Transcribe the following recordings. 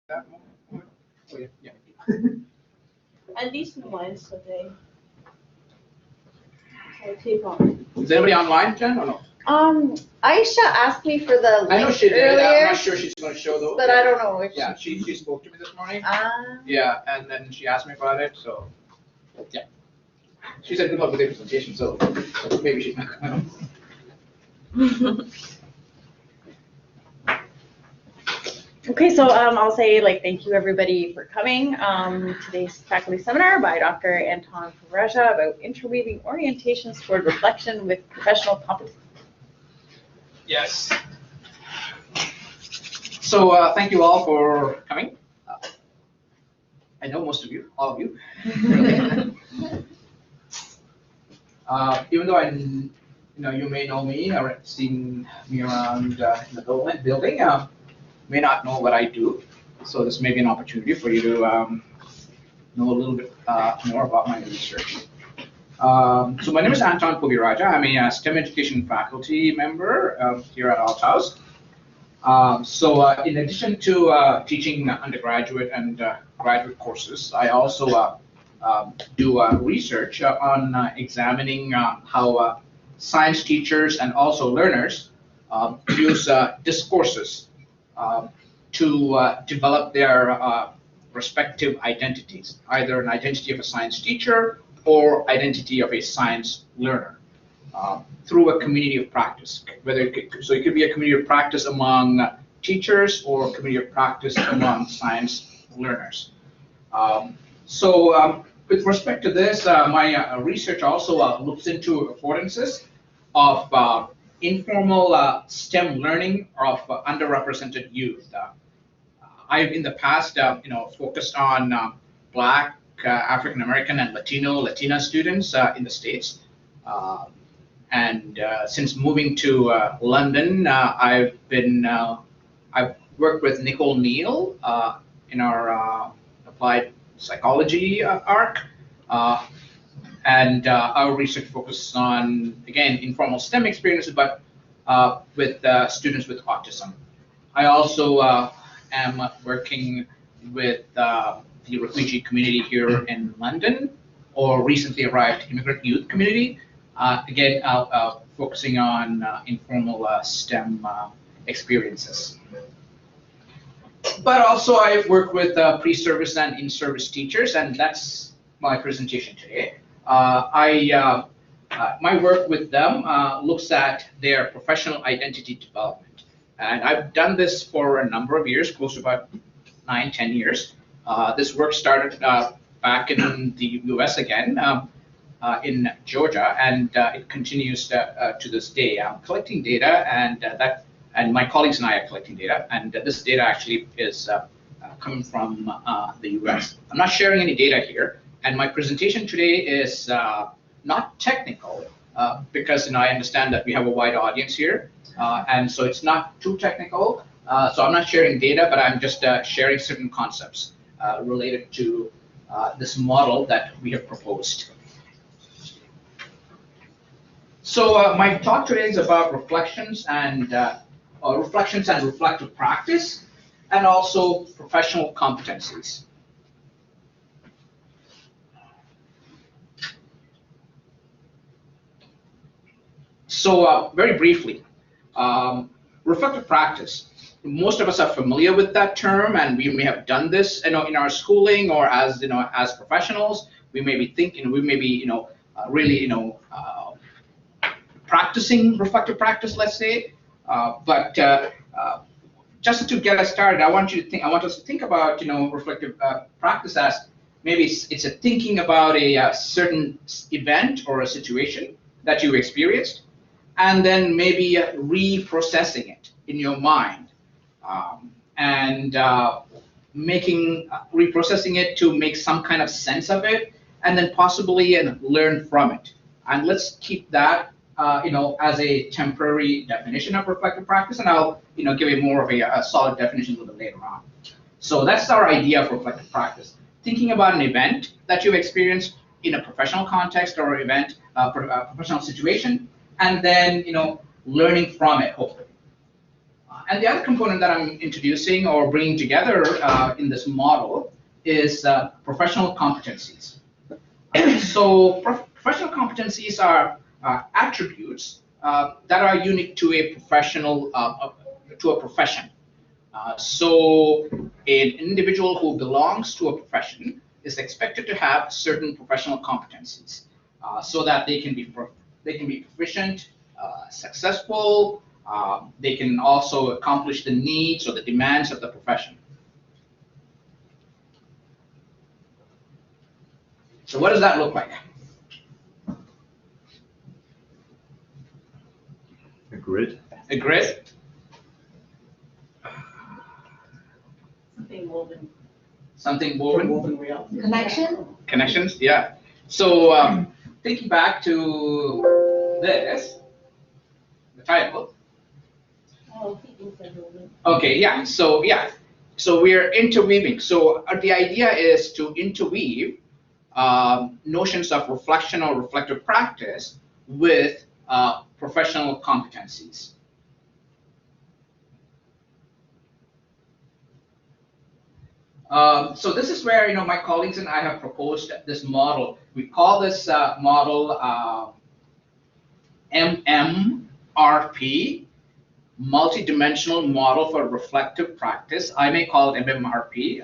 that moment? Oh, yeah, yeah. At least once a day. So take on. Is anybody online, Jen, or no? Aisha asked me for the I know link she did. I'm earlier, not sure she's going to show those. but I don't know if Yeah, she spoke to me this morning. Ah. Yeah, and then she asked me about it, so, yeah. She said good luck with the presentation, so maybe she's not coming. Okay, so I'll say thank you everybody for coming. Today's faculty seminar by Dr. Anton Puvirajah about interweaving orientations toward reflection with professional competence. Yes. So thank you all for coming. I know most of you, all of you. Even though you may know me or seen me around in the building, may not know what I do. So this may be an opportunity for you to know a little bit more about my research. So my name is Anton Puvirajah. I'm a STEM education faculty member here at Althaus. So in addition to teaching undergraduate and graduate courses, I also do research on examining how science teachers and also learners use discourses to develop their respective identities, either an identity of a science teacher or identity of a science learner, through a community of practice. So it could be a community of practice among teachers or a community of practice among science learners. With respect to this, my research also looks into affordances of informal STEM learning of underrepresented youth. I've in the past, focused on Black, African American, and Latina students in the States. And since moving to London, I've worked with Nicole Neal in our applied psychology arc. And our research focuses on, again, informal STEM experiences, but with students with autism. I also am working with the refugee community here in London, or recently arrived immigrant youth community, again, focusing on informal STEM experiences. But also I've worked with pre-service and in-service teachers, and that's my presentation today. My work with them looks at their professional identity development. And I've done this for a number of years, close to about 9-10 years. This work started back in the US again, in Georgia, and it continues to this day. I'm collecting data, and my colleagues and I are collecting data, and this data actually is coming from the US. I'm not sharing any data here, and my presentation today is not technical, because I understand that we have a wide audience here, and so it's not too technical. So I'm not sharing data, but I'm just sharing certain concepts related to this model that we have proposed. So my talk today is about reflections and reflective practice, and also professional competencies. So very briefly, reflective practice. Most of us are familiar with that term, and we may have done this, in our schooling, or as as professionals. We may be thinking, we may be, really, practicing reflective practice, let's say. But just to get us started, I want us to think about, reflective practice as maybe it's a thinking about a certain event or a situation that you experienced, and then maybe reprocessing it in your mind, and reprocessing it to make some kind of sense of it, and then possibly learn from it. And let's keep that as a temporary definition of reflective practice, and I'll give you more of a solid definition a little bit later on. So that's our idea of reflective practice: thinking about an event that you've experienced in a professional context or event, professional situation, and then learning from it, hopefully. And the other component that I'm introducing or bringing together in this model is professional competencies. So professional competencies are attributes that are unique to a professional, to a profession. So an individual who belongs to a profession is expected to have certain professional competencies so that they can be proficient, successful. They can also accomplish the needs or the demands of the profession. So what does that look like? A grid. A grid? Something woven. Something woven? Woven reality. Connection? Connections, yeah. So thinking back to this, the title. Oh, he is a woman. Okay, yeah. So we're interweaving. So the idea is to interweave notions of reflection or reflective practice with professional competencies. So this is where my colleagues and I have proposed this model. We call this model MMRP, Multidimensional Model for Reflective Practice. I may call it MMRP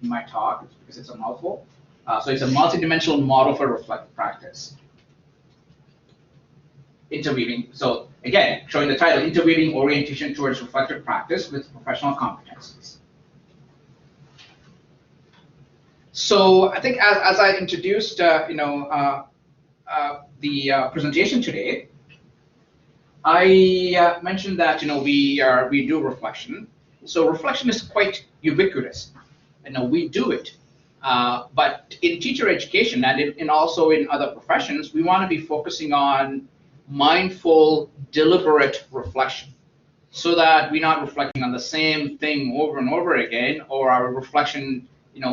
in my talk because it's a mouthful. So it's a multidimensional model for reflective practice. Interweaving. So again, showing the title, Interweaving Orientation Towards Reflective Practice with Professional Competencies. So I think as I introduced, the presentation today, I mentioned that we do reflection. So reflection is quite ubiquitous. We do it. But in teacher education and also in other professions, we want to be focusing on mindful, deliberate reflection, so that we're not reflecting on the same thing over and over again, or our reflection,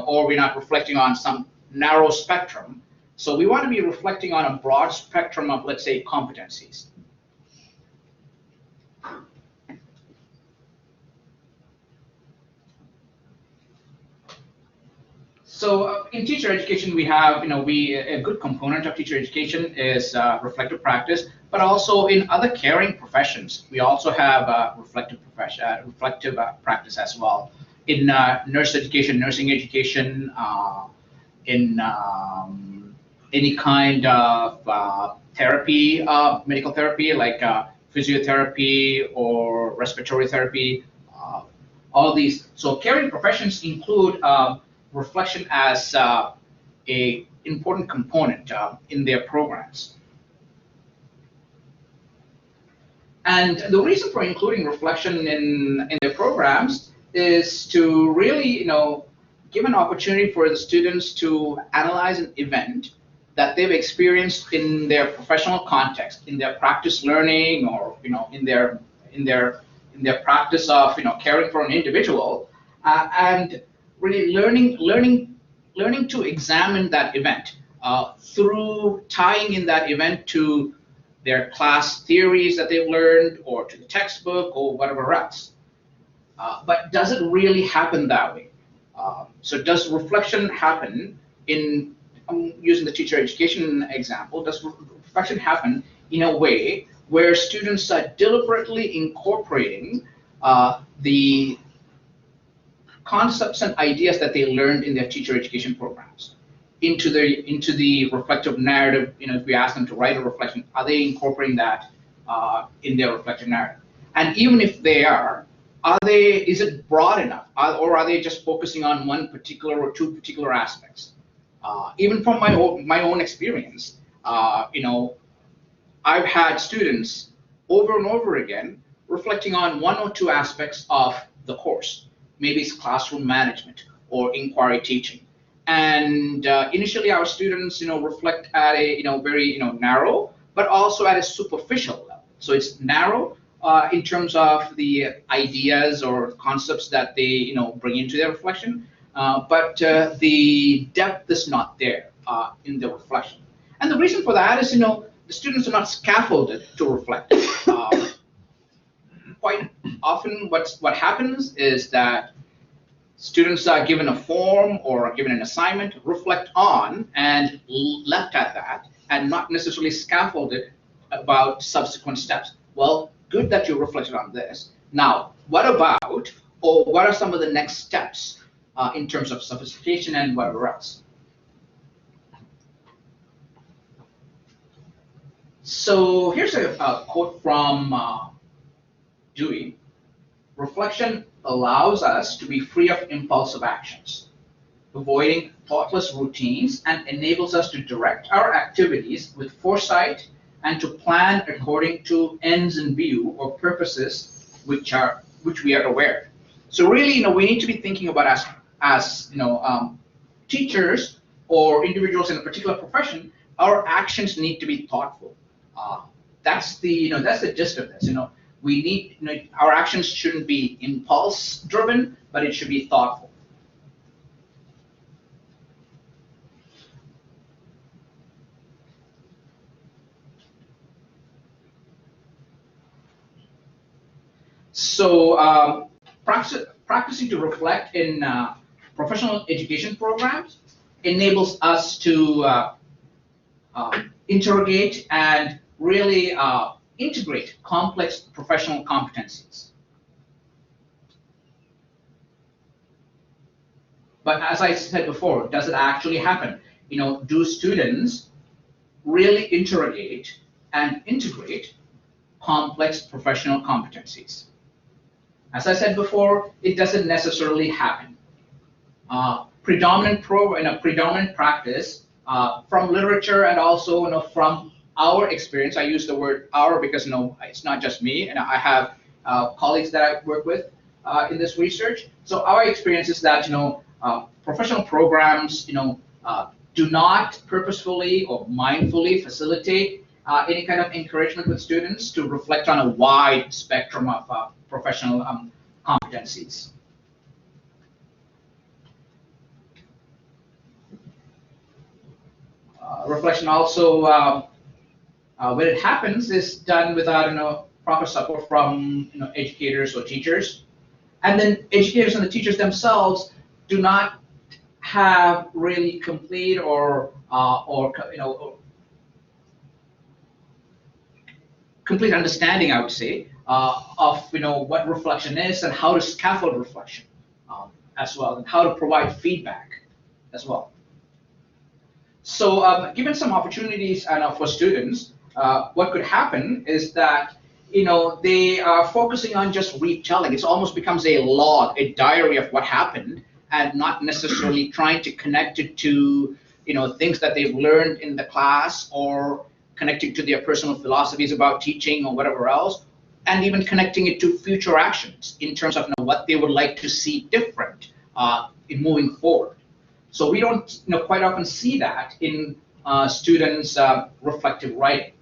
or we're not reflecting on some narrow spectrum. So we want to be reflecting on a broad spectrum of, let's say, competencies. So in teacher education, we have, a good component of teacher education is reflective practice, but also in other caring professions, we also have reflective practice as well. In nurse education, nursing education, in any kind of therapy, medical therapy, like physiotherapy or respiratory therapy, all these. So caring professions include reflection as a important component in their programs. And the reason for including reflection in their programs is to really, give an opportunity for the students to analyze an event that they've experienced in their professional context, in their practice learning, or in their practice of caring for an individual, and really learning to examine that event through tying in that event to their class theories that they've learned, or to the textbook, or whatever else. But does it really happen that way? So does reflection happen in, I'm using the teacher education example, does reflection happen in a way where students are deliberately incorporating the concepts and ideas that they learned in their teacher education programs into the reflective narrative? If we ask them to write a reflection, are they incorporating that in their reflective narrative? And even if they are is it broad enough, or are they just focusing on one particular or two particular aspects? Even from my own experience, I've had students over and over again reflecting on one or two aspects of the course. Maybe it's classroom management or inquiry teaching. And initially our students, reflect at a, very, narrow, but also at a superficial level. So it's narrow in terms of the ideas or concepts that they, bring into their reflection, but the depth is not there in the reflection. And the reason for that is, the students are not scaffolded to reflect. often what happens is that students are given a form or given an assignment, reflect on, and left at that, and not necessarily scaffolded about subsequent steps. Well, good that you reflected on this. Now, what about, or what are some of the next steps in terms of sophistication and whatever else? So here's a quote from Dewey. Reflection allows us to be free of impulsive actions, avoiding thoughtless routines, and enables us to direct our activities with foresight and to plan according to ends in view or purposes which we are aware. So really, we need to be thinking about as teachers or individuals in a particular profession, our actions need to be thoughtful. That's the gist of this. We need, our actions shouldn't be impulse driven, but it should be thoughtful. So practicing to reflect in professional education programs enables us to interrogate and really integrate complex professional competencies. But as I said before, does it actually happen? Do students really interrogate and integrate complex professional competencies? As I said before, it doesn't necessarily happen. Predominant practice from literature and also from our experience. I use the word our because it's not just me, and I have colleagues that I work with in this research. So our experience is that professional programs do not purposefully or mindfully facilitate any kind of encouragement with students to reflect on a wide spectrum of professional competencies. Reflection also, when it happens, is done without proper support from educators or teachers, and then educators and the teachers themselves do not have really complete or complete understanding, I would say, of what reflection is and how to scaffold reflection as well, and how to provide feedback as well. So given some opportunities for students, what could happen is that they are focusing on just retelling. It almost becomes a log, a diary of what happened, and not necessarily trying to connect it to things that they've learned in the class, or connecting to their personal philosophies about teaching or whatever else, and even connecting it to future actions in terms of what they would like to see different in moving forward. So we don't quite often see that in students' reflective writing.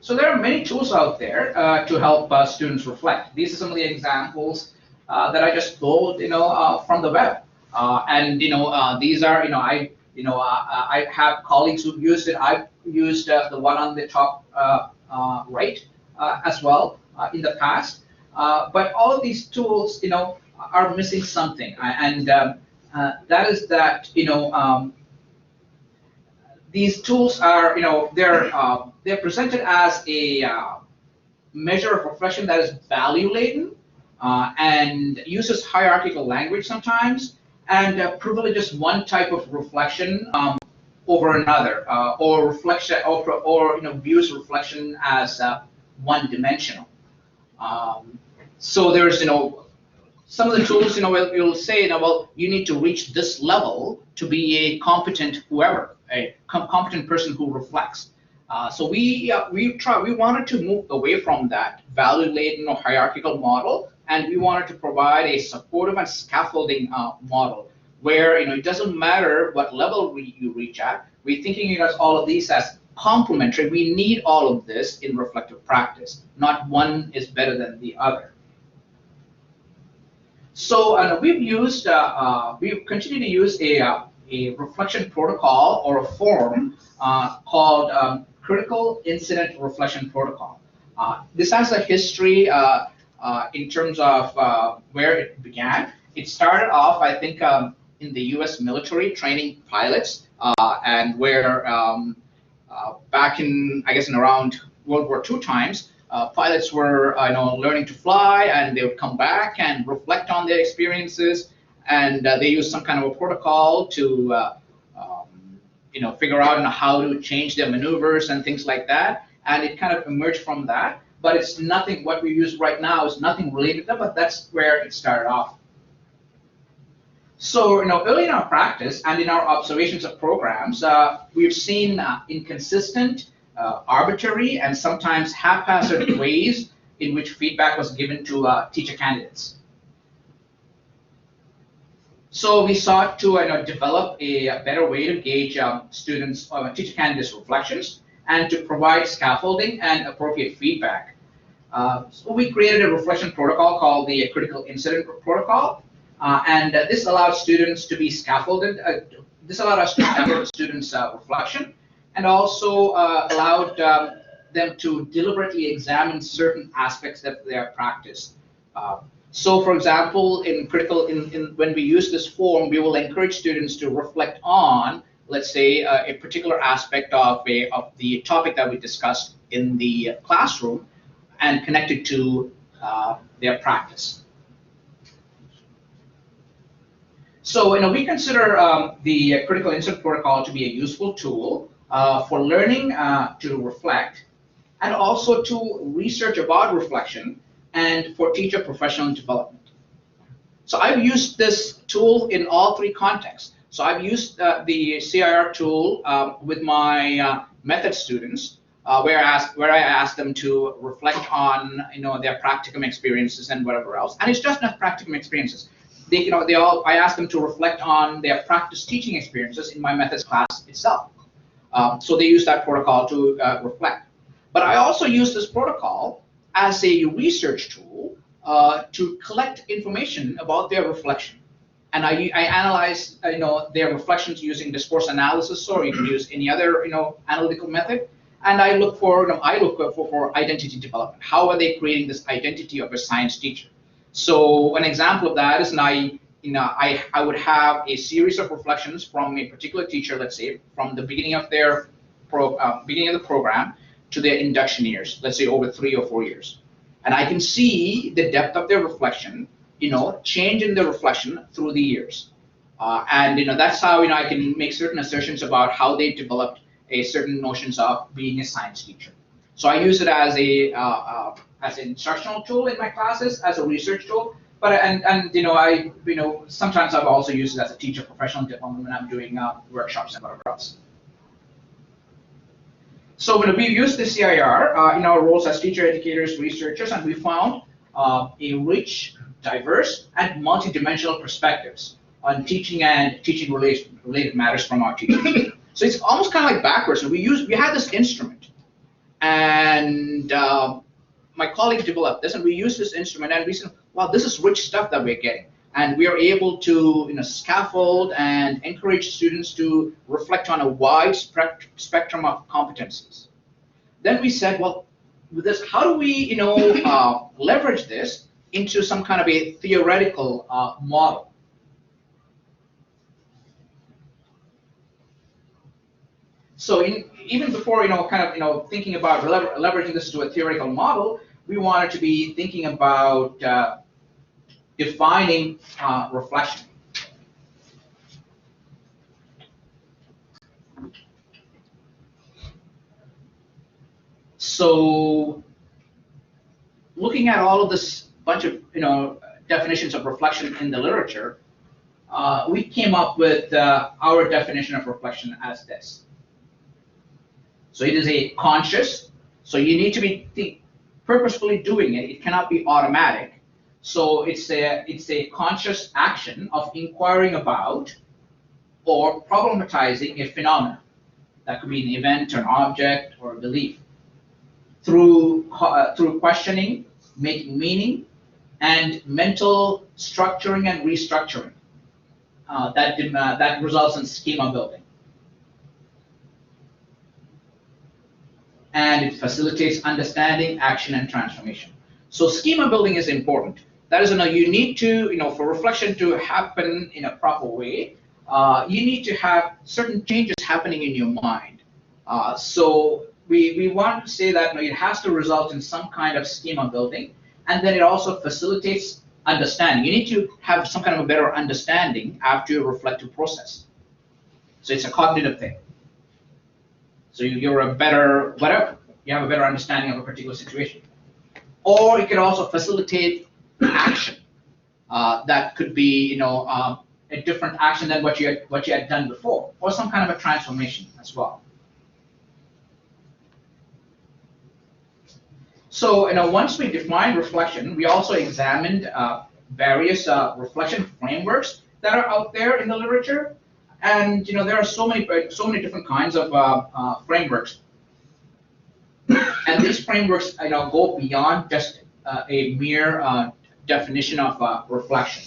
So there are many tools out there to help students reflect. These are some of the examples that I just pulled, from the web. And these are, I have colleagues who've used it. I've used the one on the top right as well in the past. But all of these tools, are missing something, and that is that these tools are, they're presented as a measure of reflection that is value laden and uses hierarchical language sometimes, and privileges one type of reflection over another, or reflection, or views reflection as one-dimensional. So there's some of the tools you'll say well, you need to reach this level to be a competent whoever, a competent person who reflects. So we wanted to move away from that value-laden or hierarchical model, and we wanted to provide a supportive and scaffolding model where it doesn't matter what level you reach at. We're thinking of all of these as complementary. We need all of this in reflective practice. Not one is better than the other. So we've used, we continue to use a a reflection protocol or a form called Critical Incident Reflection Protocol. This has a history in terms of where it began. It started off, I think, in the U.S. military training pilots, and where back in, I guess, in around World War II times, pilots were, learning to fly, and they would come back and reflect on their experiences, and they used some kind of a protocol to, figure out how to change their maneuvers and things like that. And it kind of emerged from that. But it's nothing. What we use right now is nothing related to that, but that's where it started off. So, early in our practice and in our observations of programs, we've seen inconsistent, arbitrary, and sometimes haphazard ways in which feedback was given to teacher candidates. So we sought to develop a better way to gauge students' teacher candidates' reflections and to provide scaffolding and appropriate feedback. So we created a reflection protocol called the Critical Incident Protocol. And this allowed students to be scaffolded. This allowed us to scaffold students' reflection, and also allowed them to deliberately examine certain aspects of their practice. So, for example, when we use this form, we will encourage students to reflect on, let's say, a particular aspect of the topic that we discussed in the classroom, and connect it to their practice. So, we consider the Critical Incident Protocol to be a useful tool for learning to reflect, and also to research about reflection, and for teacher professional development. So I've used this tool in all three contexts. So I've used the CIR tool with my method students, where I ask them to reflect on their practicum experiences and whatever else. And it's just not practicum experiences. I ask them to reflect on their practice teaching experiences in my methods class itself. So they use that protocol to reflect. But I also use this protocol as a research tool to collect information about their reflection. And I analyze their reflections using discourse analysis, or you can use any other analytical method. And I look for identity development. How are they creating this identity of a science teacher? So an example of that is I would have a series of reflections from a particular teacher, let's say, from the beginning of their beginning of the program to their induction years, let's say over 3 or 4 years. And I can see the depth of their reflection, change in their reflection through the years. And that's how I can make certain assertions about how they developed a certain notions of being a science teacher. So I use it as as an instructional tool in my classes, as a research tool. But sometimes I've also used it as a teacher professional development when I'm doing workshops and whatever else. So when we use the CIR in our roles as teacher educators, researchers, and we found a rich, diverse, and multidimensional perspectives on teaching and teaching related matters from our teachers. So it's almost kind of like backwards. We had this instrument, and my colleague developed this, and we used this instrument, and we said, wow, this is rich stuff that we're getting. And we are able to scaffold and encourage students to reflect on a wide spectrum of competencies. Then we said, well, with this, how do we leverage this into some kind of a theoretical model? So even before thinking about leveraging this to a theoretical model, we wanted to be thinking about defining reflection. So looking at all of this bunch of definitions of reflection in the literature, we came up with our definition of reflection as this. So it is a conscious, so you need to be purposefully doing it. It cannot be automatic. So it's a conscious action of inquiring about or problematizing a phenomenon. That could be an event, or an object, or a belief. Through questioning, making meaning, and mental structuring and restructuring. that results in schema building. And it facilitates understanding, action, and transformation. So schema building is important. That is, you need to, for reflection to happen in a proper way, you need to have certain changes happening in your mind. So we want to say that it has to result in some kind of schema building, and then it also facilitates understanding. You need to have some kind of a better understanding after your reflective process. So it's a cognitive thing. So you're a better, whatever, you have a better understanding of a particular situation. Or it can also facilitate action. That could be, a different action than what you had done before, or some kind of a transformation as well. So, once we defined reflection, we also examined various reflection frameworks that are out there in the literature. And there are so many different kinds of frameworks, and these frameworks go beyond just a mere definition of reflection.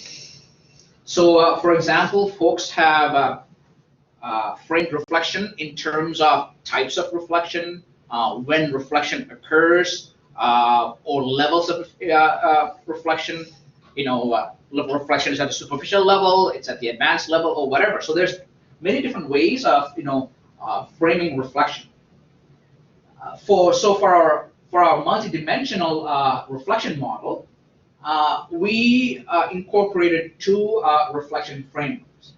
So, for example, folks have framed reflection in terms of types of reflection, when reflection occurs, or levels of reflection. Reflection is at the superficial level, it's at the advanced level, or whatever. So there's many different ways of framing reflection. For our multidimensional reflection model, we incorporated two reflection frameworks.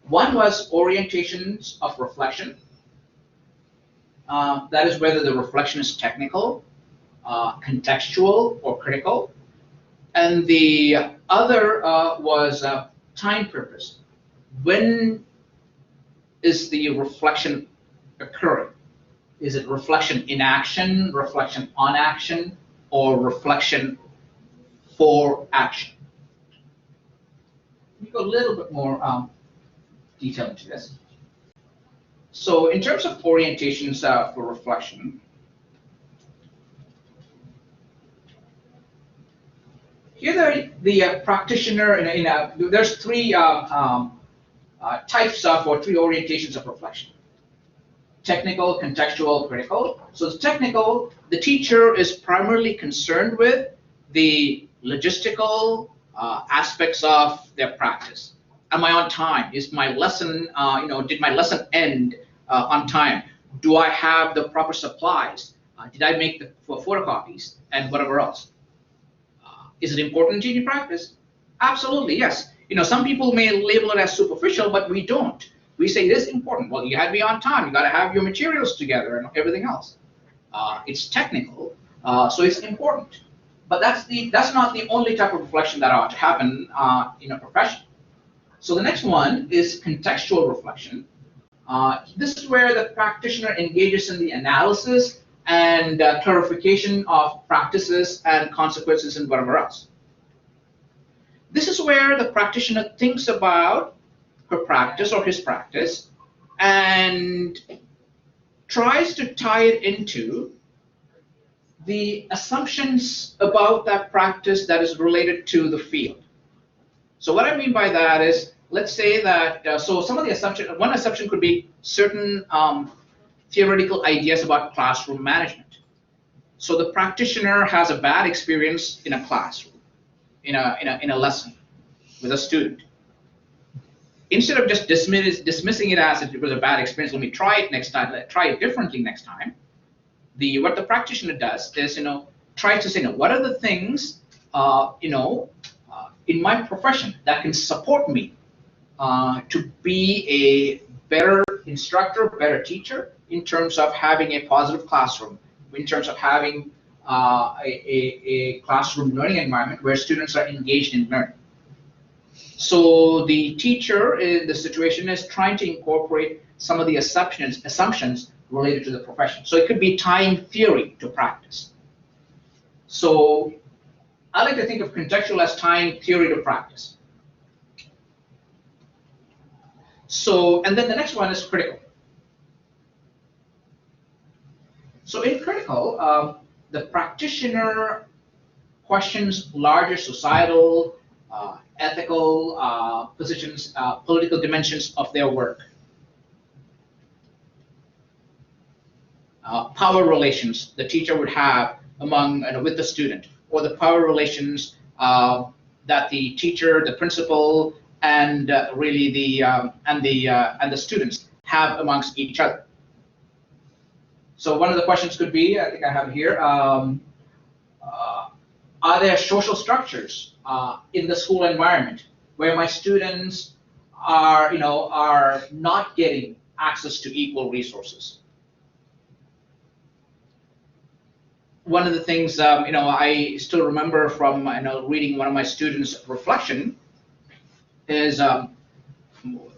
One was orientations of reflection. That is whether the reflection is technical, contextual, or critical. And the other was time purpose. When is the reflection occurring? Is it reflection in action, reflection on action, or reflection for action? Let me go a little bit more detail into this. So in terms of orientations for reflection, here the practitioner, there's three types of, or three orientations of reflection: technical, contextual, critical. So the technical, the teacher is primarily concerned with the logistical aspects of their practice. Am I on time? Is my lesson, did my lesson end on time? Do I have the proper supplies? Did I make the photocopies and whatever else? Is it important in your practice? Absolutely, yes. Some people may label it as superficial, but we don't. We say it is important. Well, you had to be on time. You got to have your materials together and everything else. It's technical, so it's important. But that's not the only type of reflection that ought to happen in a profession. So the next one is contextual reflection. This is where the practitioner engages in the analysis and clarification of practices and consequences and whatever else. This is where the practitioner thinks about her practice or his practice and tries to tie it into the assumptions about that practice that is related to the field. So what I mean by that is, let's say that, so some of the assumptions, one assumption could be certain theoretical ideas about classroom management. So the practitioner has a bad experience in a classroom, in a lesson with a student. Instead of just dismissing it as it was a bad experience, let me try it next time, try it differently next time. What the practitioner does is, try to say, what are the things, in my profession that can support me to be a better instructor, better teacher, in terms of having a positive classroom, in terms of having a classroom learning environment where students are engaged in learning. So the teacher in the situation is trying to incorporate some of the assumptions related to the profession. So it could be tying theory to practice. So I like to think of contextual as tying theory to practice. So, and then the next one is critical. So in critical, the practitioner questions larger societal ethical positions, political dimensions of their work. Power relations the teacher would have among with the student, or the power relations that the teacher, the principal, and really the students have amongst each other. So one of the questions could be, I think I have it here, are there social structures in the school environment where my students are not getting access to equal resources? One of the things I still remember from reading one of my students' reflection is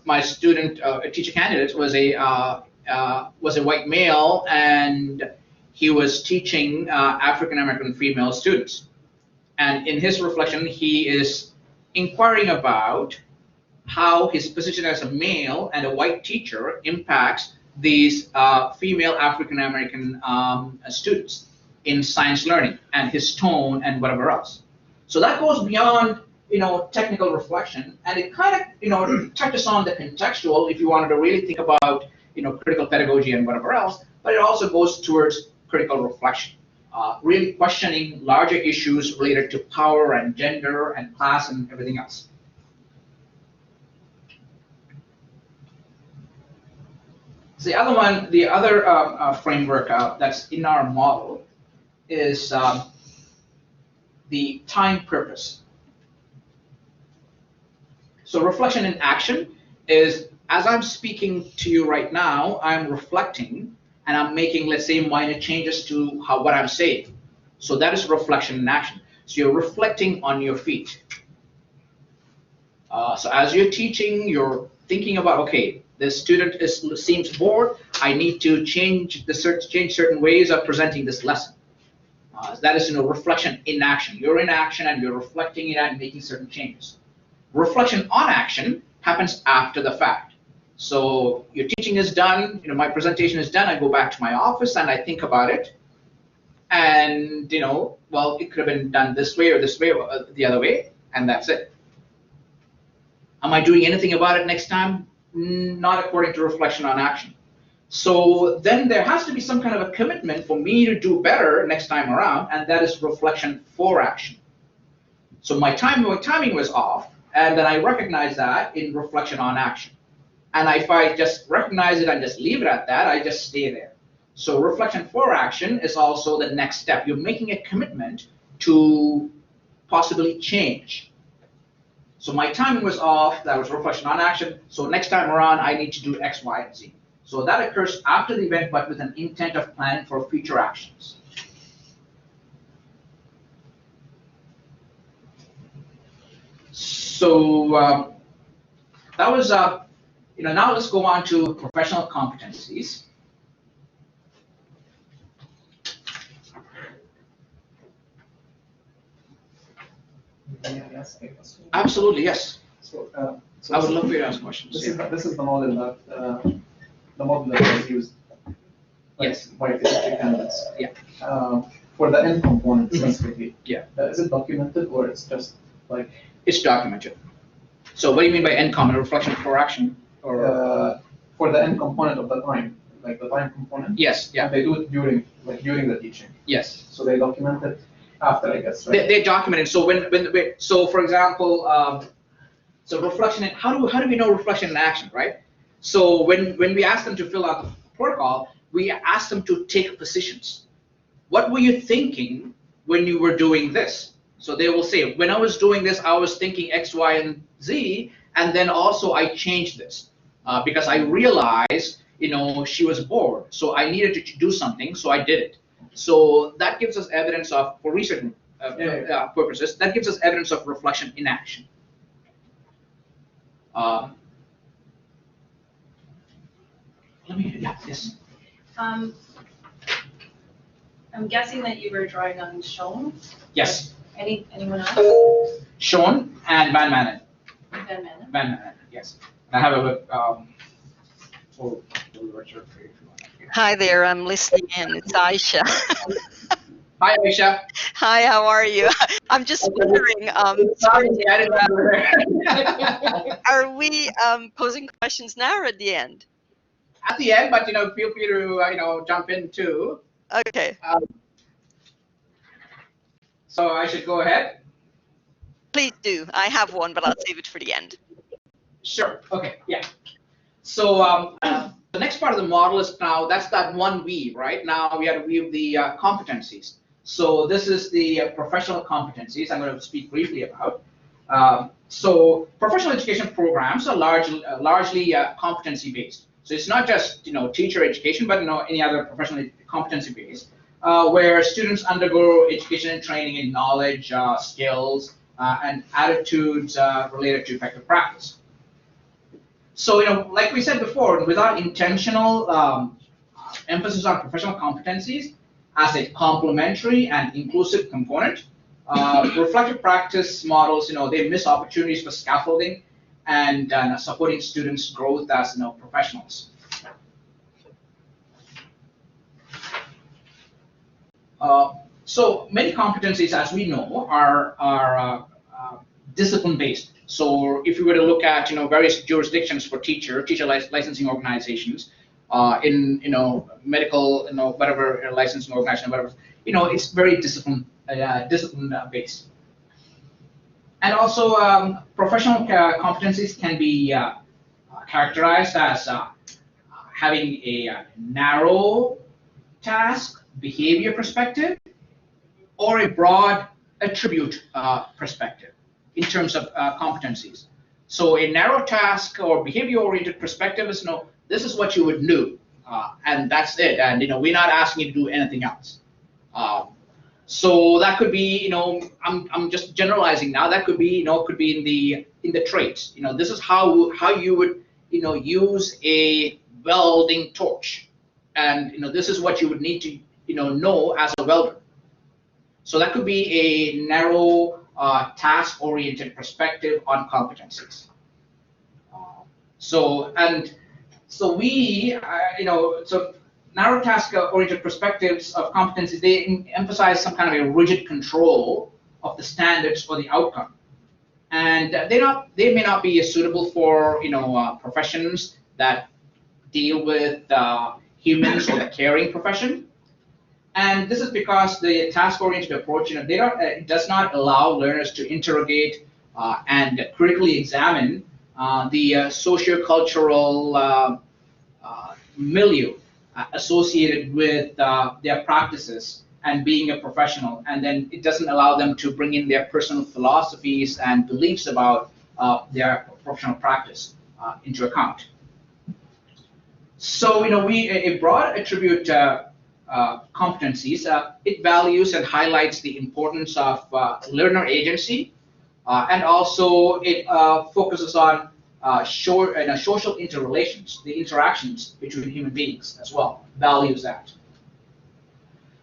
my student, a teacher candidate, was a white male, and he was teaching African American female students. And in his reflection, he is inquiring about how his position as a male and a white teacher impacts these female African American students in science learning, and his tone and whatever else. So that goes beyond technical reflection, and it kind of touches on the contextual if you wanted to really think about critical pedagogy and whatever else, but it also goes towards critical reflection, really questioning larger issues related to power and gender and class and everything else. The other one, the other framework that's in our model is the time purpose. So reflection in action is, as I'm speaking to you right now, I'm reflecting and I'm making, let's say, minor changes to what I'm saying. So that is reflection in action. So you're reflecting on your feet. So as you're teaching, you're thinking about, okay, this student seems bored. I need to change certain ways of presenting this lesson. That is reflection in action. You're in action and you're reflecting it and making certain changes. Reflection on action happens after the fact. So your teaching is done, my presentation is done, I go back to my office and I think about it. And well, it could have been done this way or the other way, and that's it. Am I doing anything about it next time? Not according to reflection on action. So then there has to be some kind of a commitment for me to do better next time around, and that is reflection for action. So my timing was off, and then I recognize that in reflection on action. And if I just recognize it and just leave it at that, I just stay there. So reflection for action is also the next step. You're making a commitment to possibly change. So my timing was off, that was reflection on action. So next time around, I need to do X, Y, and Z. So that occurs after the event, but with an intent of planning for future actions. So that was, now let's go on to professional competencies. May I ask a question? Absolutely, yes. So I would love for you to ask questions. This is the model that was used. Yes. By the candidates. Yeah. For the end component specifically. Yeah. Is it documented or it's just like? It's documented. So what do you mean by end component? Reflection for action? Or for the end component of the time, like the time component. Yes. Yeah. And they do it during the teaching. Yes. So they document it after, I guess, right? They document it. So so for example, so reflection in, how do we know reflection in action, right? So when we ask them to fill out the protocol, we ask them to take positions. What were you thinking when you were doing this? So they will say, when I was doing this, I was thinking X, Y, and Z, and then also I changed this because I realized, she was bored, so I needed to do something, so I did it. So that gives us evidence of, for research purposes, that gives us evidence of reflection in action. Yes. I'm guessing that you were drawing on shown. Yes. Anyone else? Sean and Van Manen. Van Manen. Van Manen, yes. I have a Hi there, I'm listening in. It's Aisha. Hi, Aisha. Hi, how are you? I'm just wondering, Sorry, I didn't know. are we posing questions now or at the end? At the end, but feel free to jump in too. Okay, So I should go ahead. please do. I have one, but I'll save it for the end. Sure. Okay. Yeah. So the next part of the model is now that's that one weave, right? Now we have to weave the competencies. So this is the professional competencies I'm going to speak briefly about. So professional education programs are largely competency based. So it's not just teacher education, but any other professional competency based, where students undergo education and training in knowledge, skills, and attitudes related to effective practice. So, like we said before, without intentional emphasis on professional competencies as a complementary and inclusive component, reflective practice models, they miss opportunities for scaffolding and supporting students' growth as professionals. So many competencies, as we know, are discipline-based. So if you were to look at various jurisdictions for teacher licensing organizations, in medical whatever licensing organization, whatever, it's very discipline based. And also professional competencies can be characterized as having a narrow task behavior perspective or a broad attribute perspective in terms of competencies. So a narrow task or behavior-oriented perspective is, this is what you would do, and that's it. And we're not asking you to do anything else. So that could be, I'm just generalizing now. That could be, could be in the traits. This is how you would, use a welding torch, and this is what you would need to, know as a welder. So that could be a narrow task-oriented perspective on competencies. So we, so narrow task-oriented perspectives of competencies, they emphasize some kind of a rigid control of the standards or the outcome, and they may not be suitable for professions that deal with humans or the caring profession. And this is because the task-oriented approach, it does not allow learners to interrogate and critically examine the socio-cultural milieu associated with their practices and being a professional. And then it doesn't allow them to bring in their personal philosophies and beliefs about their professional practice into account. So, a broad attribute competencies, it values and highlights the importance of learner agency, and also it focuses on social interrelations, the interactions between human beings as well, values that.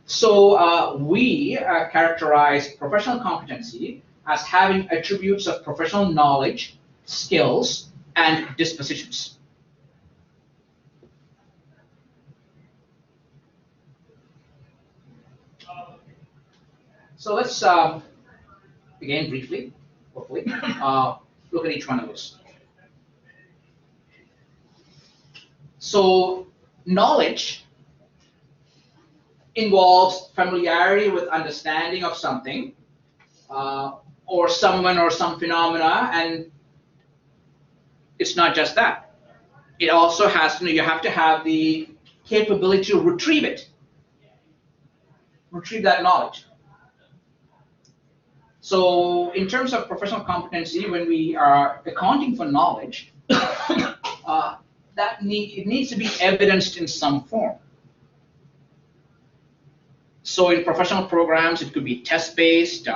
So we characterize professional competency as having attributes of professional knowledge, skills, and dispositions. So let's, again, briefly, hopefully, look at each one of those. So knowledge involves familiarity with understanding of something, or someone or some phenomena, and it's not just that. It also has, you have to have the capability to retrieve that knowledge. So in terms of professional competency, when we are accounting for knowledge, it needs to be evidenced in some form. So in professional programs, it could be test-based,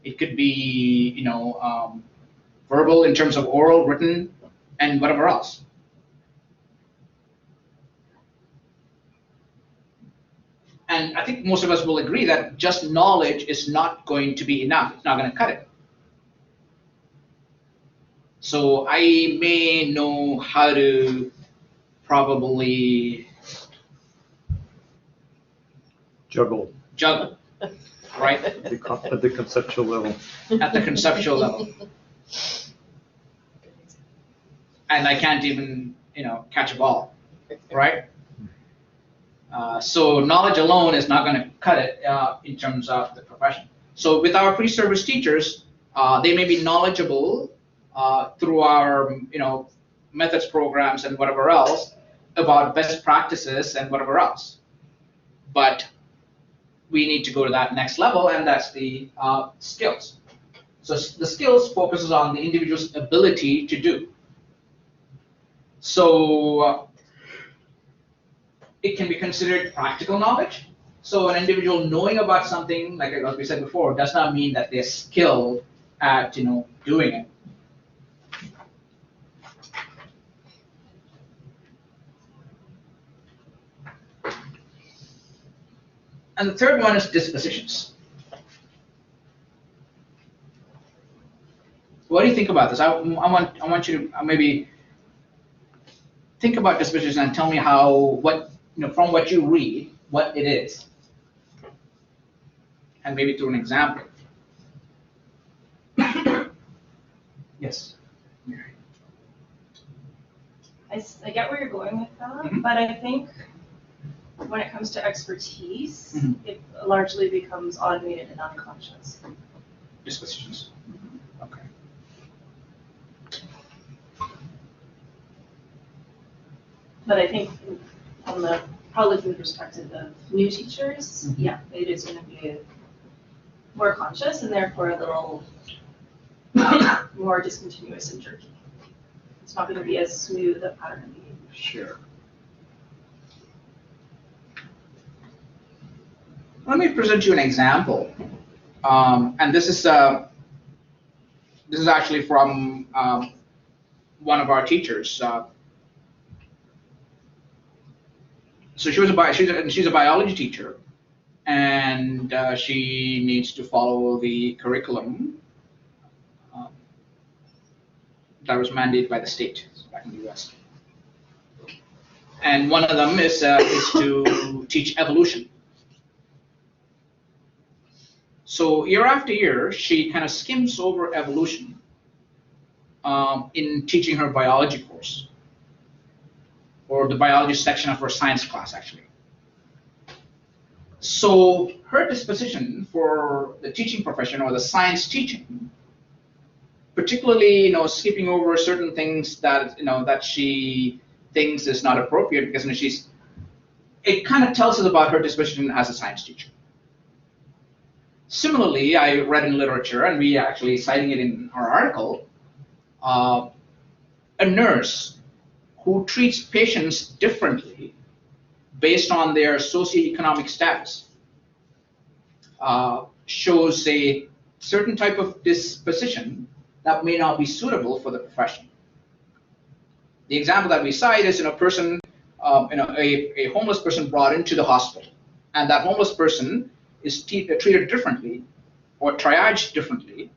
it could be verbal in terms of oral, written, and whatever else. And I think most of us will agree that just knowledge is not going to be enough. It's not going to cut it. So I may know how to probably juggle. right? At the conceptual level. At the conceptual level. And I can't even, catch a ball, right? So knowledge alone is not going to cut it in terms of the profession. So with our pre-service teachers, they may be knowledgeable through our, methods programs and whatever else about best practices and whatever else. But we need to go to that next level, and that's the skills. So the skills focuses on the individual's ability to do. So it can be considered practical knowledge. So an individual knowing about something, like we said before, does not mean that they're skilled at doing it. And the third one is dispositions. What do you think about this? I want you to maybe think about dispositions and tell me from what you read, what it is, and maybe through an example. Yes. I get where you're going with that, Mhm. but I think when it comes to expertise, Mhm. it largely becomes automated and unconscious. Dispositions. Okay. But I think probably from the perspective of new teachers, Mhm. yeah, it is going to be more conscious and therefore a little more discontinuous and jerky. It's not going to be as smooth a pattern of behavior. Sure. Let me present you an example, and this is actually from one of our teachers. So she's a biology teacher, and she needs to follow the curriculum that was mandated by the state back in the U.S. And one of them is to teach evolution. So year after year, she kind of skims over evolution in teaching her biology course, or the biology section of her science class, actually. So her disposition for the teaching profession or the science teaching, particularly skipping over certain things that that she thinks is not appropriate, because it kind of tells us about her disposition as a science teacher. Similarly, I read in literature, and we actually citing it in our article, a nurse who treats patients differently based on their socioeconomic status shows a certain type of disposition that may not be suitable for the profession. The example that we cite is a person, a homeless person brought into the hospital, and that homeless person is treated differently or triaged differently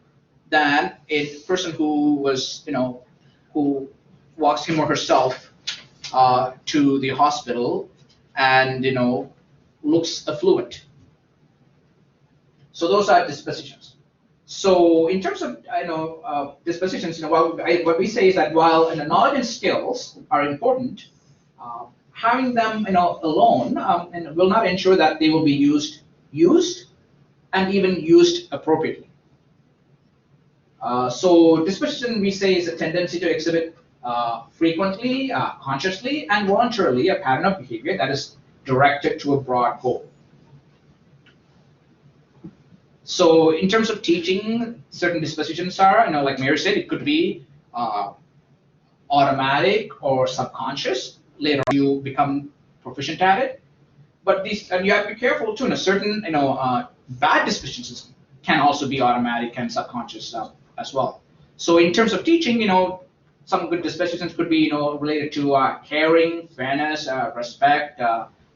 than a person who was, who walks him or herself to the hospital and, looks affluent. So those are dispositions. So in terms of, dispositions, what we say is that while knowledge and skills are important, having them, alone and will not ensure that they will be used and even used appropriately. So disposition, we say, is a tendency to exhibit frequently, consciously, and voluntarily a pattern of behavior that is directed to a broad goal. So in terms of teaching, certain dispositions are, like Mary said, it could be automatic or subconscious. Later on, you become proficient at it. But and you have to be careful too. Certain, bad dispositions can also be automatic and subconscious as well. So in terms of teaching, some good dispositions could be, related to caring, fairness, respect,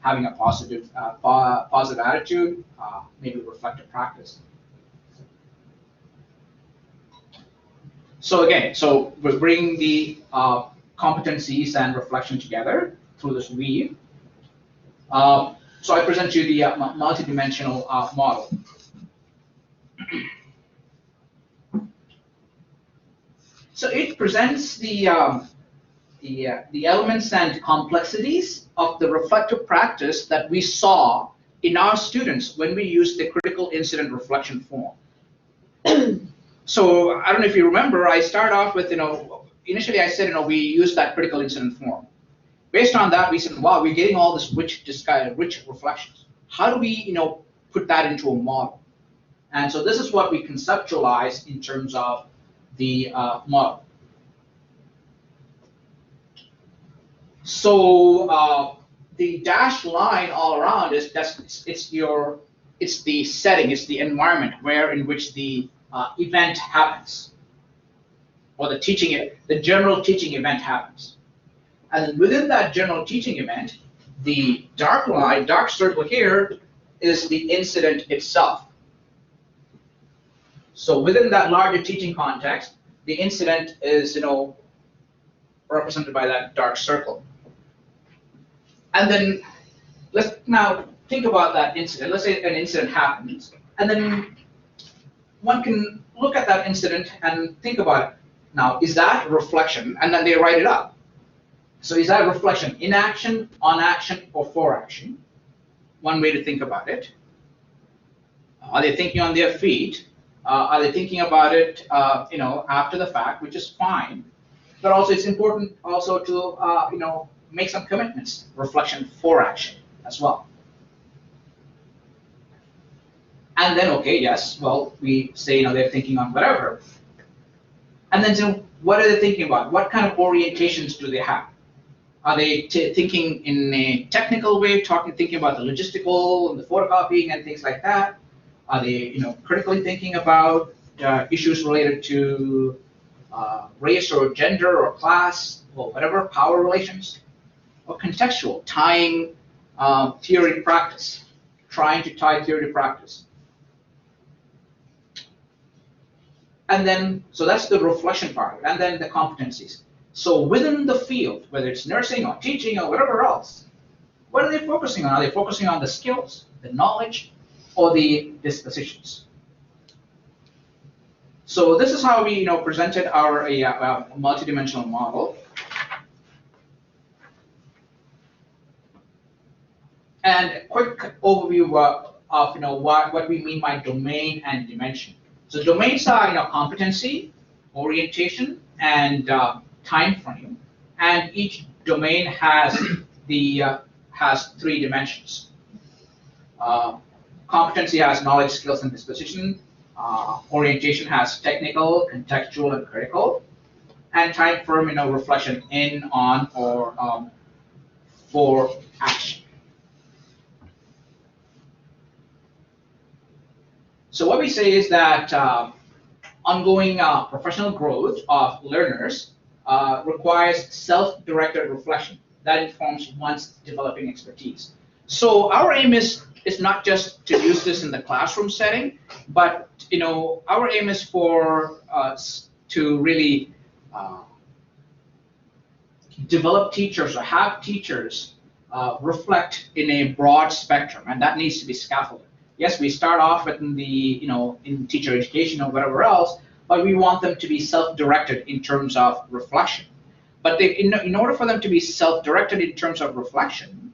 having a positive attitude, maybe reflective practice. So again, we're bringing the competencies and reflection together through this weave. So I present you the multidimensional model. So it presents the elements and complexities of the reflective practice that we saw in our students when we used the critical incident reflection form. So I don't know if you remember, I started off with, initially I said, we used that critical incident form. Based on that, we said, wow, we're getting all this rich reflections. How do we, put that into a model? And so this is what we conceptualize in terms of the model. So the dashed line all around it's the setting, it's the environment in which the event happens, or the general teaching event happens. And then within that general teaching event, the dark circle here is the incident itself. So within that larger teaching context, the incident is, represented by that dark circle. And then let's now think about that incident. Let's say an incident happens, and then one can look at that incident and think about it. Now, is that reflection? And then they write it up. So is that reflection in action, on action, or for action? One way to think about it. Are they thinking on their feet? Are they thinking about it, after the fact, which is fine. But also, it's important also to, make some commitments, reflection for action as well. And then, okay, yes, well, we say, they're thinking on whatever. And then, so what are they thinking about? What kind of orientations do they have? Are they thinking in a technical way, thinking about the logistical and the photocopying and things like that? Are they, critically thinking about issues related to race or gender or class or whatever, power relations? Or contextual, tying theory to practice, trying to tie theory to practice. And then, so that's the reflection part, and then the competencies. So within the field, whether it's nursing or teaching or whatever else, what are they focusing on? Are they focusing on the skills, the knowledge, or the dispositions? So this is how we, presented our multidimensional model. And a quick overview of what we mean by domain and dimension. So domains are competency, orientation, and time frame. And each domain has has 3 dimensions. Competency has knowledge, skills, and disposition. Orientation has technical, contextual, and critical. And time frame, reflection in, on, or for action. So what we say is that ongoing professional growth of learners requires self-directed reflection that informs one's developing expertise. So our aim is not just to use this in the classroom setting, but our aim is for us to really develop teachers or have teachers reflect in a broad spectrum, and that needs to be scaffolded. Yes, we start off with in teacher education or whatever else, but we want them to be self-directed in terms of reflection. But in order for them to be self-directed in terms of reflection,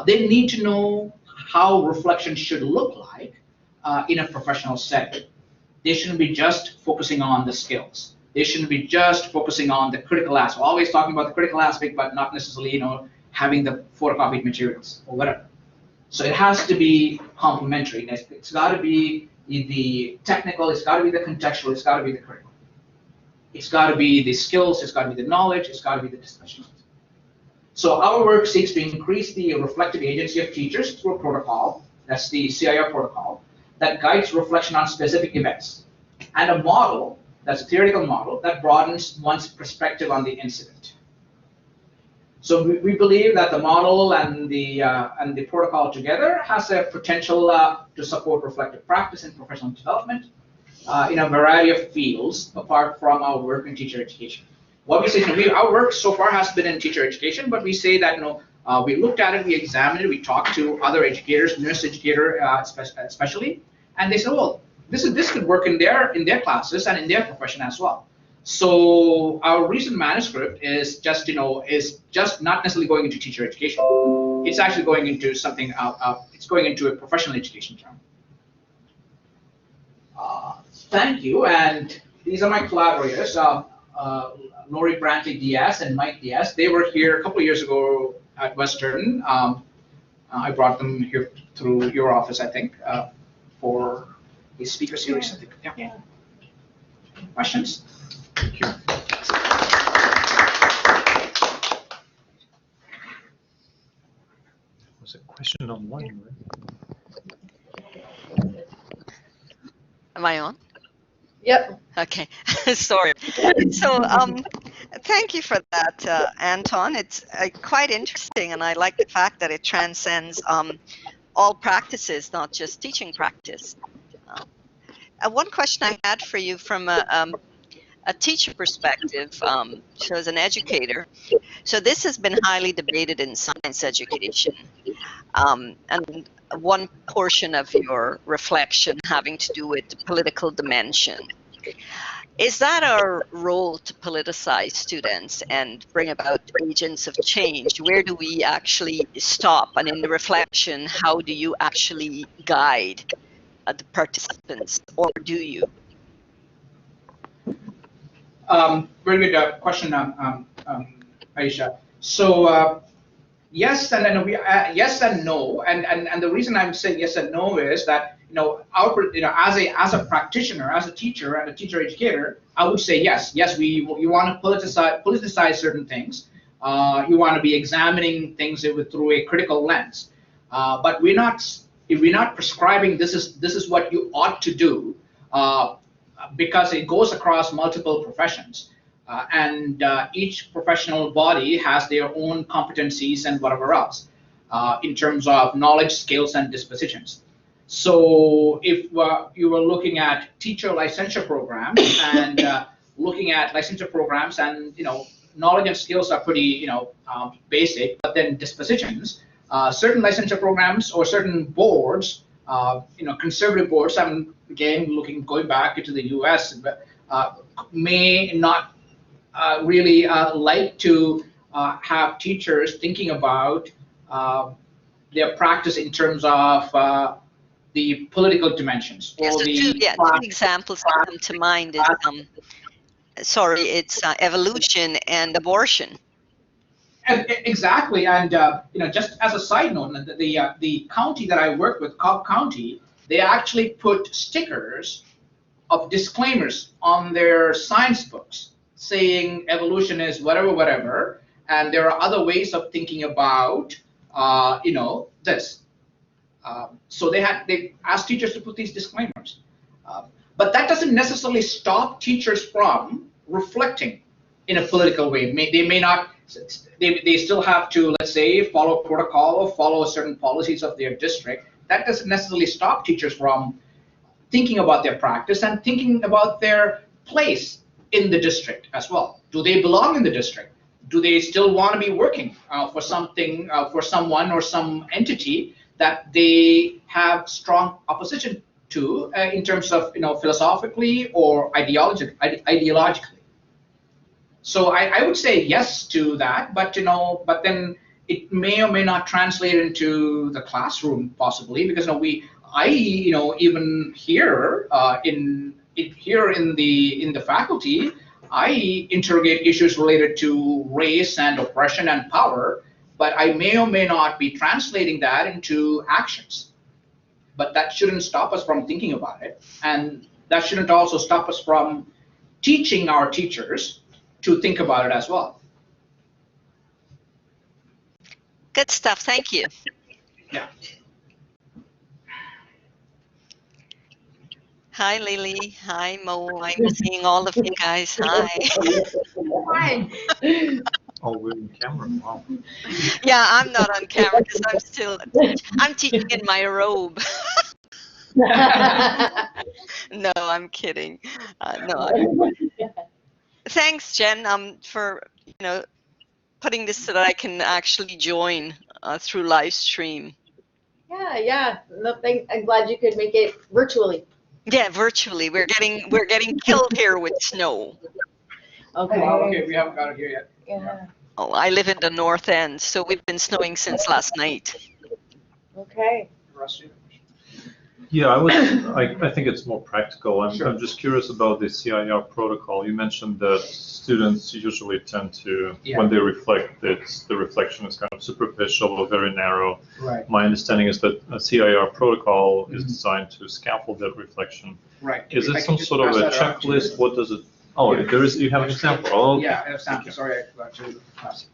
they need to know how reflection should look like in a professional setting. They shouldn't be just focusing on the skills. They shouldn't be just focusing on the critical aspect. Always talking about the critical aspect, but not necessarily having the photocopied materials or whatever. So it has to be complementary. It's got to be the technical, it's got to be the contextual, it's got to be the critical. It's got to be the skills, it's got to be the knowledge, it's got to be the discussion. So our work seeks to increase the reflective agency of teachers through a protocol, that's the CIR protocol, that guides reflection on specific events, and a model, that's a theoretical model, that broadens one's perspective on the incident. So we believe that the model and the protocol together has a potential to support reflective practice and professional development in a variety of fields apart from our work in teacher education. What we say, our work so far has been in teacher education, but we say that We looked at it, we examined it, we talked to other educators, nurse educator especially, and they said, well, this could work in their classes and in their profession as well. So our recent manuscript is just not necessarily going into teacher education. It's actually going into something. It's going into a professional education term. Thank you, and these are my collaborators, Lori Brantley Diaz and Mike Diaz. They were here a couple of years ago at Western. I brought them here through your office, I think, for a speaker series, I think. Yeah. Questions? Thank you. Was a question online, right? Am I on? Yep. Okay, sorry. So thank you for that, Anton. It's quite interesting, and I like the fact that it transcends all practices, not just teaching practice. One question I had for you from a teacher perspective, so as an educator, so this has been highly debated in science education, and one portion of your reflection having to do with the political dimension. Is that our role to politicize students and bring about agents of change? Where do we actually stop? And in the reflection, how do you actually guide the participants, or do you? Very good question, Aisha. So yes and yes and no, and the reason I'm saying yes and no is that as a practitioner, as a teacher and a teacher educator, I would say yes. You want to politicize certain things. You want to be examining things through a critical lens. But we're not prescribing this is what you ought to do, because it goes across multiple professions. And each professional body has their own competencies and whatever else in terms of knowledge, skills, and dispositions. So if you were looking at teacher licensure programs and looking at licensure programs, and knowledge and skills are pretty basic, but then dispositions, certain licensure programs or certain boards, conservative boards, I'm again going back into the U.S., may not really like to have teachers thinking about their practice in terms of the political dimensions. Yeah, so two examples that come to mind is, it's evolution and abortion. Exactly, and just as a side note, the county that I work with, Cobb County, they actually put stickers of disclaimers on their science books saying evolution is whatever, and there are other ways of thinking about this. So they asked teachers to put these disclaimers, but that doesn't necessarily stop teachers from reflecting in a political way. They may not. They still have to, let's say, follow protocol or follow certain policies of their district. That doesn't necessarily stop teachers from thinking about their practice and thinking about their place in the district as well. Do they belong in the district? Do they still want to be working for something, for someone or some entity that they have strong opposition to in terms of philosophically or ideologically? So I would say yes to that, but then it may or may not translate into the classroom possibly, because even here in the faculty, I interrogate issues related to race and oppression and power, but I may or may not be translating that into actions. But that shouldn't stop us from thinking about it, and that shouldn't also stop us from teaching our teachers to think about it as well. Good stuff. Thank you. Yeah. Hi, Lily. Hi, Mo. I'm seeing all of you guys. Hi. Hi. Oh, we're in camera. Wow. Yeah, I'm not on camera because I'm teaching in my robe. No, I'm kidding. No. Thanks, Jen, for putting this so that I can actually join through live stream. Yeah. No, I'm glad you could make it virtually. Yeah, virtually. We're getting killed here with snow. Okay. Wow, okay, we haven't got it here yet. Yeah. Oh, I live in the north end, so we've been snowing since last night. Okay. Rusty? Yeah, I think it's more practical. I'm just curious about the CIR protocol. You mentioned that students usually tend to, when they reflect, the reflection is kind of superficial or very narrow. Right. My understanding is that a CIR protocol is designed to scaffold that reflection. Right. Is If I it can some just sort of pass a that around to you. checklist? What does it? Oh, there is. You have an example. Oh, Yeah, I have sample. Sorry, I forgot to pass it.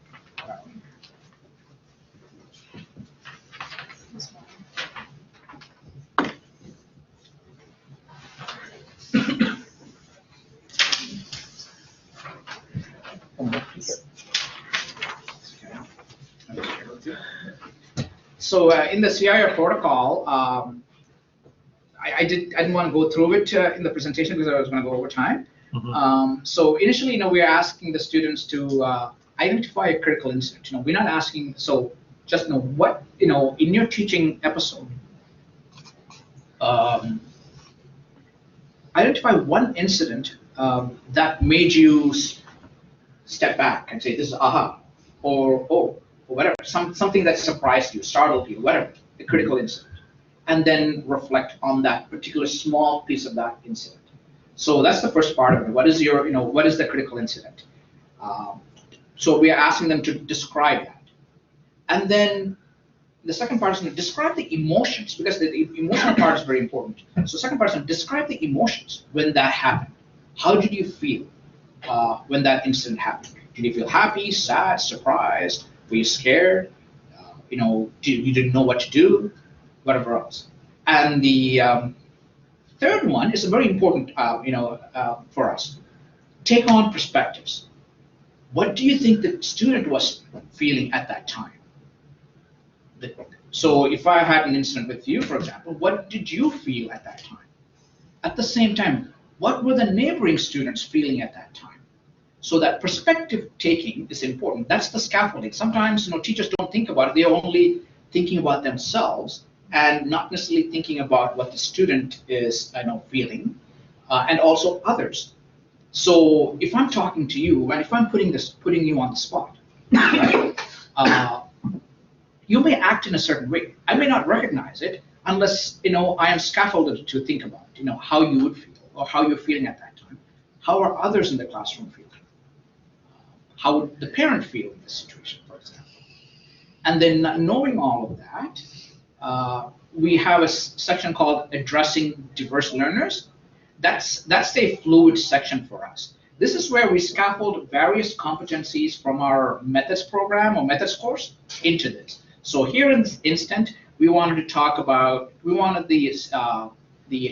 So in the CIR protocol, I didn't want to go through it in the presentation because I was going to go over time. So initially, we're asking the students to identify a critical incident. We're not asking, so just what, in your teaching episode, identify one incident that made you step back and say, this is aha, or oh, or whatever, something that surprised you, startled you, whatever, the critical incident, and then reflect on that particular small piece of that incident. So that's the first part of it. What is your, what is the critical incident? So we are asking them to describe that. And then the second part is to describe the emotions, because the emotional part is very important. So second part is to describe the emotions when that happened. How did you feel when that incident happened? Did you feel happy, sad, surprised? Were you scared? You didn't know what to do, whatever else. And the third one is very important, for us. Take on perspectives. What do you think the student was feeling at that time? So if I had an incident with you, for example, what did you feel at that time? At the same time, what were the neighboring students feeling at that time? So that perspective taking is important. That's the scaffolding. Sometimes teachers don't think about it. They're only thinking about themselves and not necessarily thinking about what the student is feeling, and also others. So if I'm talking to you and if I'm putting you on the spot, right, you may act in a certain way. I may not recognize it unless I am scaffolded to think about how you would feel or how you're feeling at that time. How are others in the classroom feeling? How would the parent feel in this situation, for example? And then knowing all of that, we have a section called Addressing Diverse Learners. That's a fluid section for us. This is where we scaffold various competencies from our methods program or methods course into this. So here in this instant, we wanted the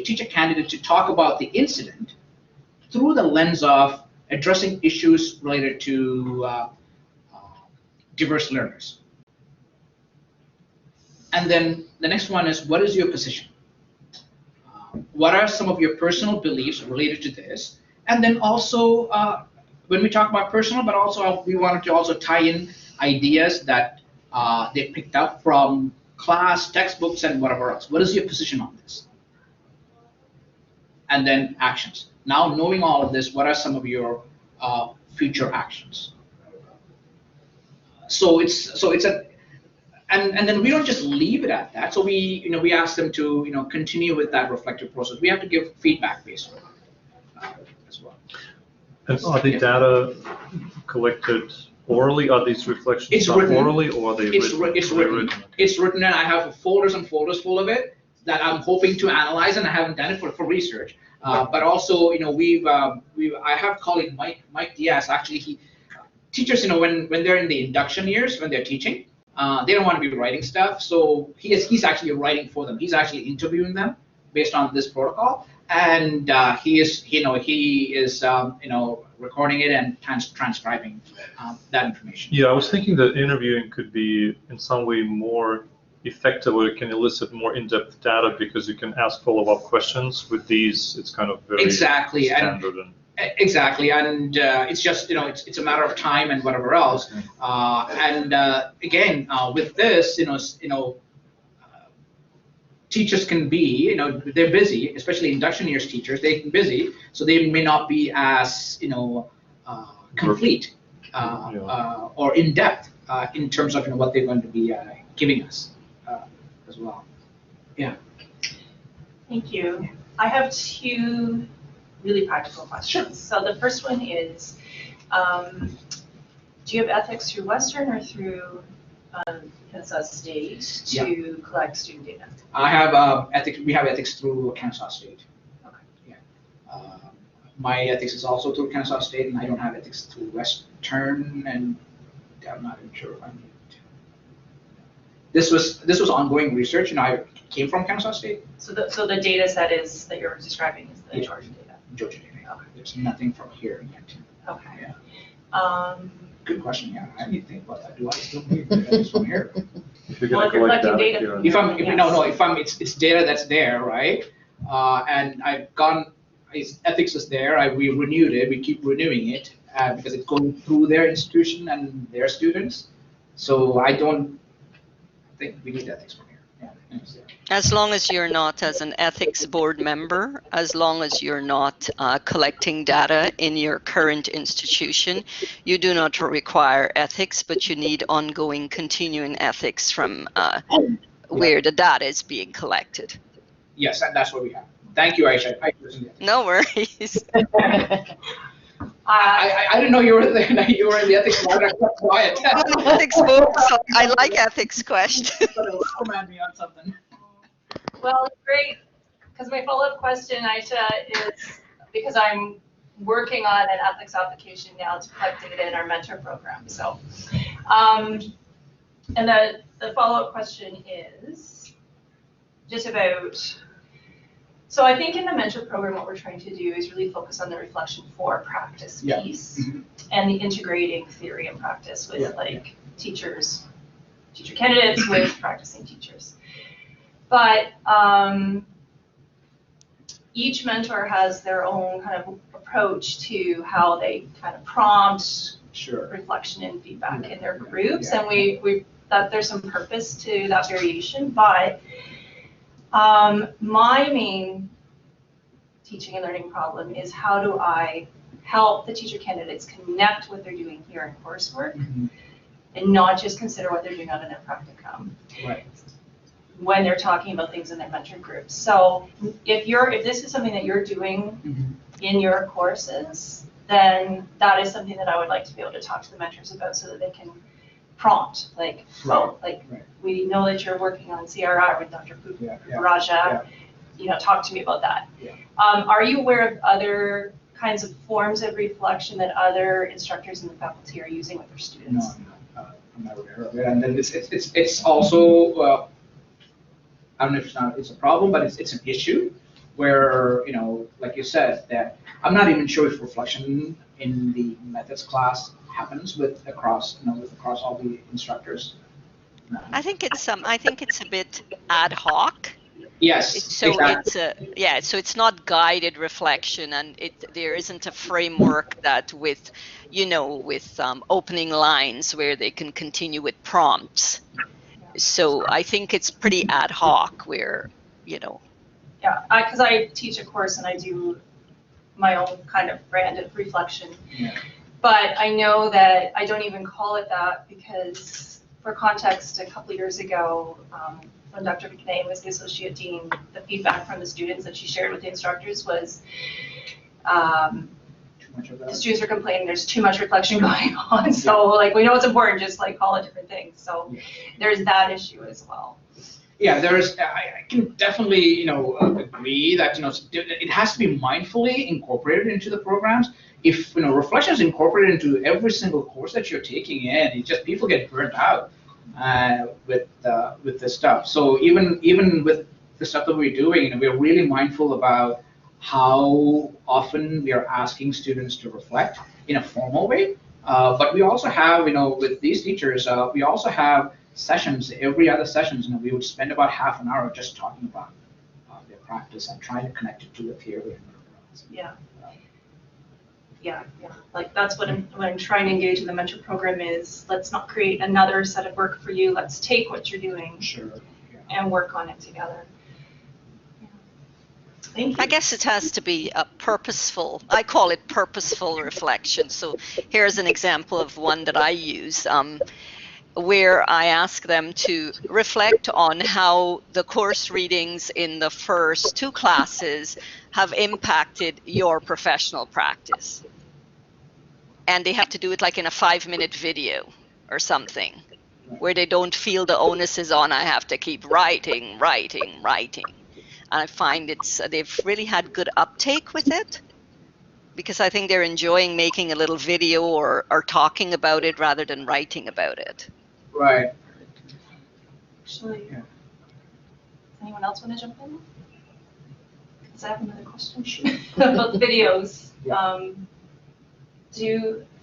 teacher candidate to talk about the incident through the lens of addressing issues related to diverse learners. And then the next one is, what is your position? What are some of your personal beliefs related to this? And then also, when we talk about personal, but also we wanted to also tie in ideas that they picked up from class, textbooks, and whatever else. What is your position on this? And then actions. Now, knowing all of this, what are some of your future actions? So it's a, and then we don't just leave it at that. So we ask them to continue with that reflective process. We have to give feedback based on it as well. And are the data collected orally? Are these reflections done orally, or are they written? It's written, and I have folders and folders full of it that I'm hoping to analyze, and I haven't done it for research. But also, I have colleague Mike Diaz. Actually, teachers, when they're in the induction years, when they're teaching, they don't want to be writing stuff. So he's actually writing for them. He's actually interviewing them based on this protocol, and he is recording it and transcribing that information. Yeah, I was thinking that interviewing could be in some way more effective, or it can elicit more in-depth data because you can ask follow-up questions. With these, it's kind of very exactly standard. Exactly, and it's just, it's a matter of time and whatever else. Again, with this, teachers can be, they're busy, especially induction years teachers, they're busy, so they may not be as, complete or in depth in terms of what they're going to be giving us as well. Yeah. Thank you. I have two really practical questions. So the first one is, do you have ethics through Western or through Kansas State to collect student data? I have ethics. We have ethics through Kansas State. Okay. Yeah. My ethics is also through Kansas State, and I don't have ethics through Western, and I'm not even sure if I need it. This was ongoing research, and I came from Kansas State. So the data set is that you're describing is the Georgia data. Georgia data. Okay. There's nothing from here yet. Okay. Yeah. Good question. Yeah, I need to think about that. Do I still need ethics from here? If you're Well, gonna if you're collect collecting data data here. from It's data that's there, right? And I've gone, ethics is there. We renewed it. We keep renewing it because it's going through their institution and their students. So I don't think we need ethics from here. Yeah, it's there. As long as you're not as an ethics board member, as long as you're not collecting data in your current institution, you do not require ethics, but you need ongoing continuing ethics from where the data is being collected. Yes, and that's what we have. Thank you, Aisha. No worries. I didn't know you were in the ethics board. I kept quiet. Ethics board, so I like ethics questions. Command me on something. Well, it's great, because my follow-up question, Aisha, is because I'm working on an ethics application now to collect data in our mentor program. So, and the follow-up question is just about, so I think in the mentor program, what we're trying to do is really focus on the reflection for practice piece and the integrating theory and practice with teacher candidates with practicing teachers. But each mentor has their own kind of approach to how they kind of prompt reflection and feedback in their groups, and we that there's some purpose to that variation. But my main teaching and learning problem is how do I help the teacher candidates connect what they're doing here in coursework and not just consider what they're doing out in their practicum. Right. When they're talking about things in their mentor groups. So if this is something that you're doing in your courses, then that is something that I would like to be able to talk to the mentors about so that they can prompt, we know that you're working on CRI with Dr. Puvirajah, talk to me about that. Are you aware of other kinds of forms of reflection that other instructors in the faculty are using with their students? No, I'm not aware of it. And then it's also, I don't know if it's a problem, but it's an issue where, like you said, that I'm not even sure if reflection in the methods class happens across all the instructors. I think it's a bit ad hoc. Yes. So exactly. so it's not guided reflection, and there isn't a framework that with opening lines where they can continue with prompts. So I think it's pretty ad hoc where, Yeah, because I teach a course and I do my own kind of brand of reflection. Yeah. But I know that I don't even call it that because, for context, a couple of years ago, when Dr. McNay was the associate dean, the feedback from the students that she shared with the instructors was the students are complaining there's too much reflection going on. So we know it's important, just call it different things. So there's that issue as well. Yeah, I can definitely, agree that, it has to be mindfully incorporated into the programs. If, reflection is incorporated into every single course that you're taking in, people get burnt out with this stuff. So even with the stuff that we're doing, we're really mindful about how often we are asking students to reflect in a formal way. But we also have, with these teachers, we also have sessions, every other sessions, we would spend about half an hour just talking about their practice and trying to connect it to the theory. Yeah. yeah. Like that's what I'm trying to engage in the mentor program is, let's not create another set of work for you. Let's take what you're doing Sure. and work on it together. Yeah. Thank you. I guess it has to be a purposeful, I call it purposeful reflection. So here's an example of one that I use, where I ask them to reflect on how the course readings in the first 2 classes have impacted your professional practice. And they have to do it like in a 5-minute video or something, where they don't feel the onus is on, I have to keep writing. And I find they've really had good uptake with it, because I think they're enjoying making a little video or talking about it rather than writing about it. Right. Actually, Yeah. does anyone else want to jump in? Because I have another question about the videos.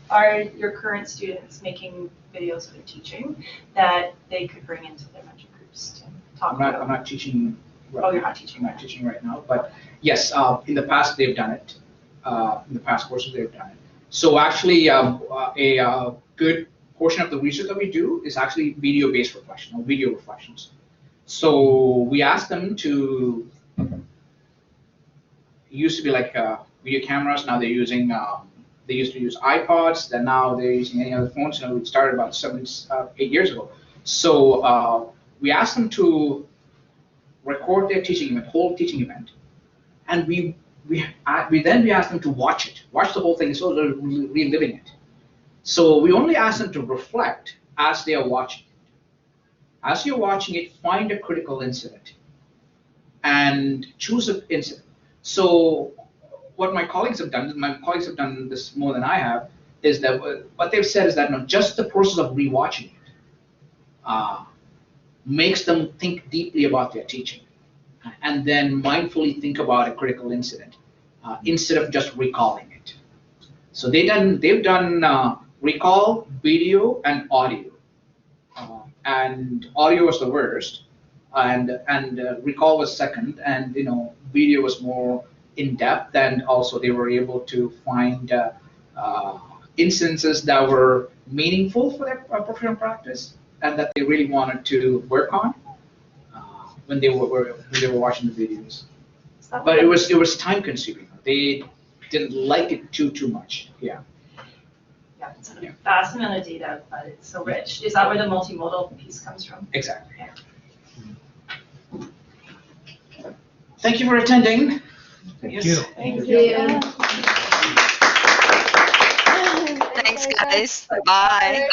Are your current students making videos for teaching that they could bring into their mentor groups to talk about? I'm not teaching. Right Oh, you're not teaching. I'm not teaching right now, but yes, in the past they've done it. In the past courses they've done it. So actually, a good portion of the research that we do is actually video-based reflection or video reflections. So we ask them to. It used to be like video cameras. Now they're using. They used to use iPods. Then now they're using any other phones. You know, it started about 8 years ago. So we asked them to record their teaching event, whole teaching event, and we asked them to watch the whole thing, so they're reliving it. So we only ask them to reflect as they are watching it. As you're watching it, find a critical incident and choose an incident. So what my colleagues have done this more than I have, is that what they've said is that just the process of rewatching it makes them think deeply about their teaching, and then mindfully think about a critical incident instead of just recalling it. So they've done recall, video, and audio. And audio was the worst, and recall was second, and video was more in depth, and also they were able to find instances that were meaningful for their professional practice and that they really wanted to work on when they were watching the videos. But it was time consuming. They didn't like it too much. Yeah. Yeah, it's a vast amount of data, but it's so rich. Is that where the multimodal piece comes from? Exactly. Yeah. Thank you for attending. Thank you. Thank you. Thanks, guys. Bye.